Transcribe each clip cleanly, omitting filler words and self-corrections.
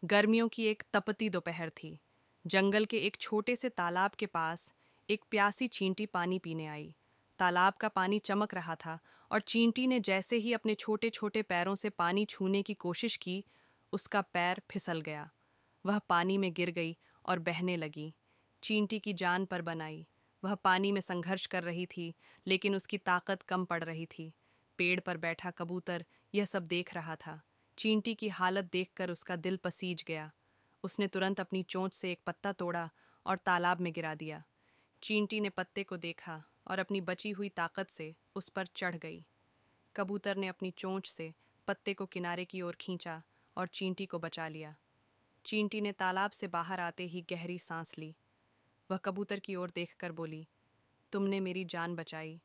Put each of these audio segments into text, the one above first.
गर्मियों की एक तपती दोपहर थी। जंगल के एक छोटे से तालाब के पास एक प्यासी चींटी पानी पीने आई। तालाब का पानी चमक रहा था और चींटी ने जैसे ही अपने छोटे छोटे पैरों से पानी छूने की कोशिश की, उसका पैर फिसल गया। वह पानी में गिर गई और बहने लगी। चींटी की जान पर बनाई। वह पानी में संघर्ष कर रही थी, लेकिन उसकी ताकत कम पड़ रही थी। पेड़ पर बैठा कबूतर यह सब देख रहा था। चींटी की हालत देखकर उसका दिल पसीज गया। उसने तुरंत अपनी चोंच से एक पत्ता तोड़ा और तालाब में गिरा दिया। चींटी ने पत्ते को देखा और अपनी बची हुई ताकत से उस पर चढ़ गई। कबूतर ने अपनी चोंच से पत्ते को किनारे की ओर खींचा और चींटी को बचा लिया। चींटी ने तालाब से बाहर आते ही गहरी सांस ली। वह कबूतर की ओर देखकर बोली, तुमने मेरी जान बचाई।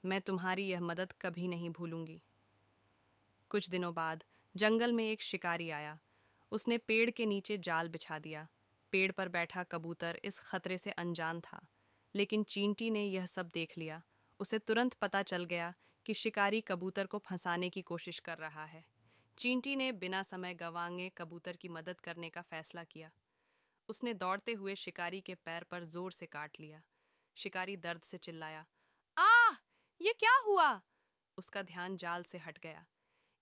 मैं तुम्हारी यह मदद कभी नहीं भूलूंगी। कुछ दिनों बाद जंगल में एक शिकारी आया। उसने पेड़ के नीचे जाल बिछा दिया। पेड़ पर बैठा कबूतर इस खतरे से अनजान था, लेकिन चींटी ने यह सब देख लिया। उसे तुरंत पता चल गया कि शिकारी कबूतर को फंसाने की कोशिश कर रहा है। चींटी ने बिना समय गंवाए कबूतर की मदद करने का फैसला किया। उसने दौड़ते हुए शिकारी के पैर पर जोर से काट लिया। शिकारी दर्द से चिल्लाया, आह! ये क्या हुआ? उसका ध्यान जाल से हट गया।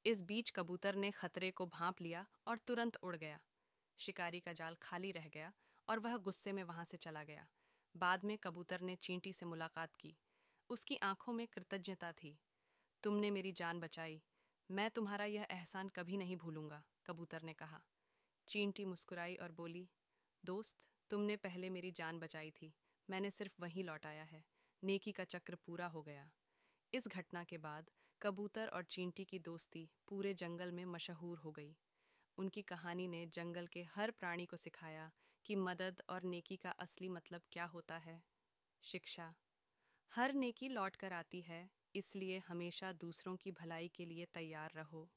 इस बीच कबूतर ने खतरे को भांप लिया और तुरंत उड़ गया। शिकारी का जाल खाली रह गया और वह गुस्से में वहां से चला गया। बाद में कबूतर ने चींटी से मुलाकात की। उसकी आंखों में कृतज्ञता थी। तुमने मेरी जान बचाई। मैं तुम्हारा यह एहसान कभी नहीं भूलूंगा, कबूतर ने कहा। चींटी मुस्कुराई और बोली, दोस्त, तुमने पहले मेरी जान बचाई थी। मैंने सिर्फ वही लौटाया है। नेकी का चक्र पूरा हो गया। इस घटना के बाद कबूतर और चींटी की दोस्ती पूरे जंगल में मशहूर हो गई। उनकी कहानी ने जंगल के हर प्राणी को सिखाया कि मदद और नेकी का असली मतलब क्या होता है। शिक्षा: हर नेकी लौट कर आती है, इसलिए हमेशा दूसरों की भलाई के लिए तैयार रहो।